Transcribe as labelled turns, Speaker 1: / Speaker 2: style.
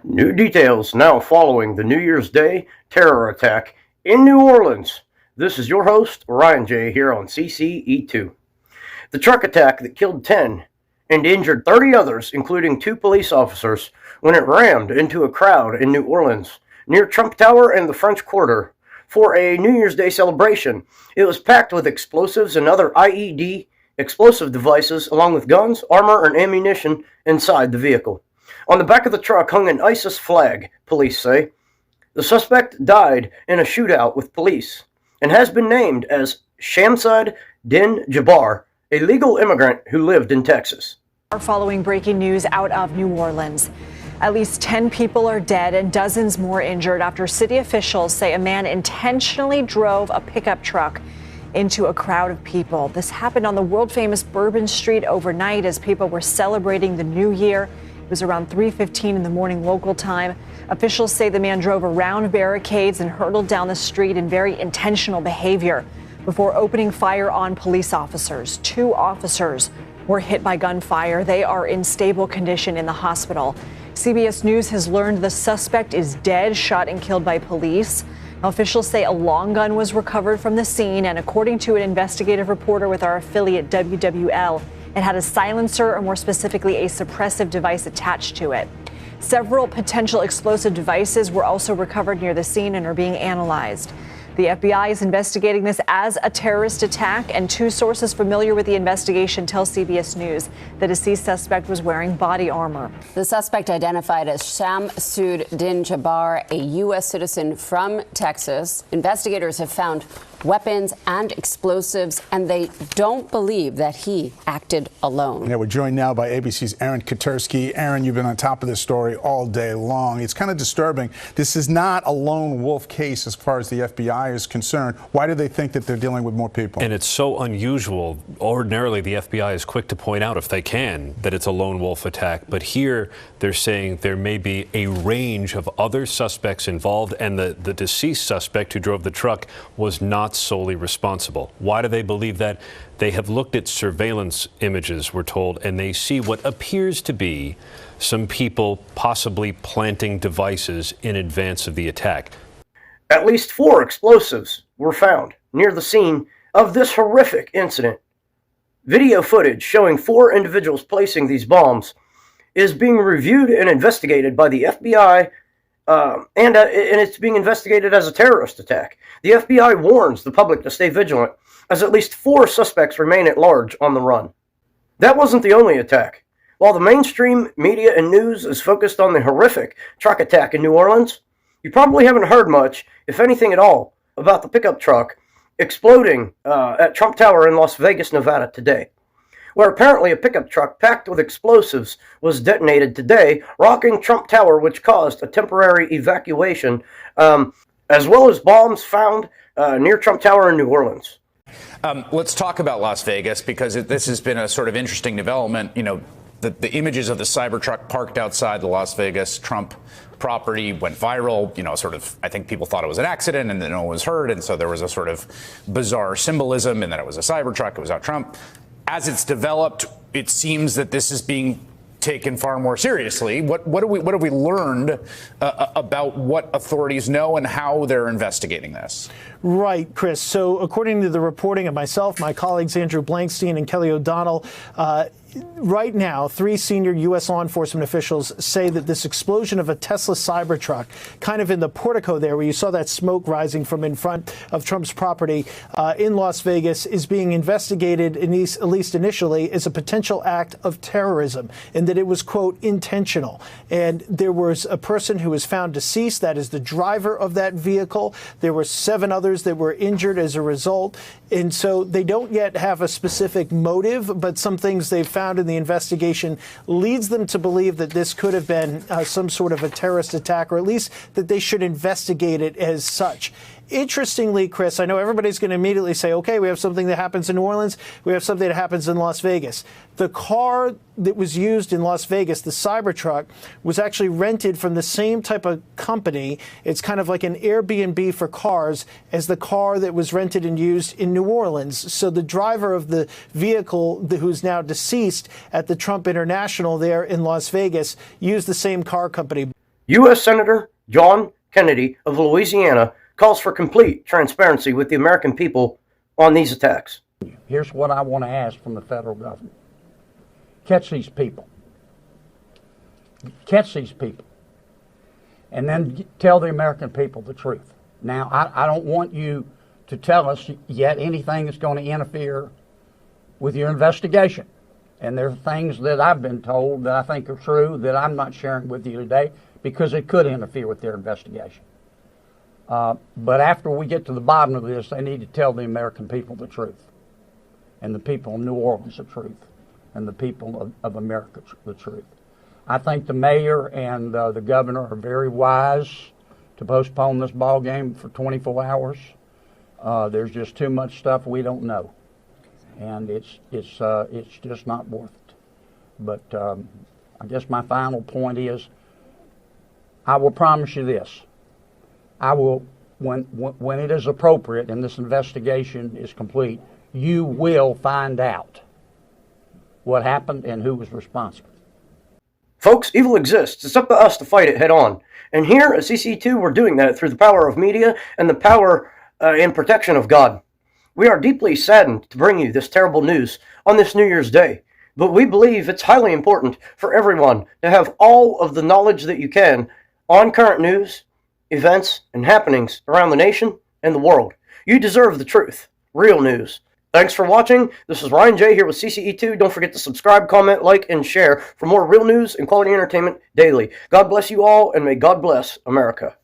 Speaker 1: New details now following the New Year's Day terror attack in New Orleans. This is your host, Ryan J. here on CCE2. The truck attack that killed 10 and injured 30 others, including 2 police officers, when it rammed into a crowd in New Orleans near Trump Tower and the French Quarter for a New Year's Day celebration. It was packed with explosives and other IED explosive devices, along with guns, armor, and ammunition inside the vehicle. On the back of the truck hung an ISIS flag, police say. The suspect died in a shootout with police and has been named as Shamsad Din Jabbar, a legal immigrant who lived in Texas.
Speaker 2: Following breaking news out of New Orleans. At least 10 people are dead and dozens more injured after city officials say a man intentionally drove a pickup truck into a crowd of people. This happened on the world-famous Bourbon Street overnight as people were celebrating the new year. It was around 3:15 in the morning local time. Officials say the man drove around barricades and hurtled down the street in very intentional behavior before opening fire on police officers. 2 officers were hit by gunfire. They are in stable condition in the hospital. CBS News has learned the suspect is dead, shot and killed by police. Officials say a long gun was recovered from the scene, and according to an investigative reporter with our affiliate WWL, it had a silencer, or more specifically a suppressive device attached to it. Several potential explosive devices were also recovered near the scene and are being analyzed. The FBI is investigating this as a terrorist attack, and 2 sources familiar with the investigation tell CBS News the deceased suspect was wearing body armor.
Speaker 3: The suspect, identified as Shamsud Din Jabbar, a U.S. citizen from Texas. Investigators have found weapons and explosives, and they don't believe that he acted alone.
Speaker 4: Yeah, we're joined now by ABC's Aaron Katersky. Aaron, you've been on top of this story all day long. It's kind of disturbing. This is not a lone wolf case as far as the FBI is concerned. Why do they think that they're dealing with more people?
Speaker 5: And it's so unusual. Ordinarily, the FBI is quick to point out, if they can, that it's a lone wolf attack. But here, they're saying there may be a range of other suspects involved, and the deceased suspect who drove the truck was not solely responsible. Why do they believe that? They have looked at surveillance images, we're told, and they see what appears to be some people possibly planting devices in advance of the attack.
Speaker 1: At least 4 explosives were found near the scene of this horrific incident. Video footage showing 4 individuals placing these bombs is being reviewed and investigated by the FBI, and it's being investigated as a terrorist attack. The FBI warns the public to stay vigilant, as at least 4 suspects remain at large on the run. That wasn't the only attack. While the mainstream media and news is focused on the horrific truck attack in New Orleans, you probably haven't heard much, if anything at all, about the pickup truck exploding at Trump Tower in Las Vegas, Nevada today, where apparently a pickup truck packed with explosives was detonated today, rocking Trump Tower, which caused a temporary evacuation, as well as bombs found near Trump Tower in New Orleans.
Speaker 6: Let's talk about Las Vegas, because this has been a sort of interesting development. You know, the images of the Cybertruck parked outside the Las Vegas Trump property went viral. You know, sort of, I think people thought it was an accident and then no one was hurt. And so there was a sort of bizarre symbolism in that it was a Cybertruck, it was out Trump. As it's developed, it seems that this is being taken far more seriously. What have we learned about what authorities know and how they're investigating this?
Speaker 7: Right, Chris. So according to the reporting of myself, my colleagues Andrew Blankstein and Kelly O'Donnell, right now, 3 senior U.S. law enforcement officials say that this explosion of a Tesla Cybertruck, kind of in the portico there where you saw that smoke rising from in front of Trump's property in Las Vegas, is being investigated, at least initially, as a potential act of terrorism, and that it was, quote, intentional. And there was a person who was found deceased. That is the driver of that vehicle. There were 7 others that were injured as a result. And so they don't yet have a specific motive, but some things they've found in the investigation leads them to believe that this could have been some sort of a terrorist attack, or at least that they should investigate it as such. Interestingly, Chris, I know everybody's going to immediately say, okay, we have something that happens in New Orleans, we have something that happens in Las Vegas. The car that was used in Las Vegas, the Cybertruck, was actually rented from the same type of company. It's kind of like an Airbnb for cars as the car that was rented and used in New Orleans. So the driver of the vehicle, who's now deceased at the Trump International there in Las Vegas, used the same car company.
Speaker 1: U.S. Senator John Kennedy of Louisiana calls for complete transparency with the American people on these attacks.
Speaker 8: Here's what I want to ask from the federal government. Catch these people. Catch these people. And then tell the American people the truth. Now, I don't want you to tell us yet anything that's going to interfere with your investigation. And there are things that I've been told that I think are true that I'm not sharing with you today because it could interfere with their investigation. But after we get to the bottom of this, they need to tell the American people the truth, and the people of New Orleans the truth, and the people of America the truth. I think the mayor and the governor are very wise to postpone this ball game for 24 hours. There's just too much stuff we don't know, and it's just not worth it. But I guess my final point is, I will promise you this. I will, when it is appropriate and this investigation is complete, you will find out what happened and who was responsible.
Speaker 1: Folks, evil exists. It's up to us to fight it head on. And here at CC2, we're doing that through the power of media and the power and protection of God. We are deeply saddened to bring you this terrible news on this New Year's Day, but we believe it's highly important for everyone to have all of the knowledge that you can on current news, events, and happenings around the nation and the world. You deserve the truth. Real news. Thanks for watching. This is Ryan J. here with CCE2. Don't forget to subscribe, comment, like, and share for more real news and quality entertainment daily. God bless you all, and may God bless America.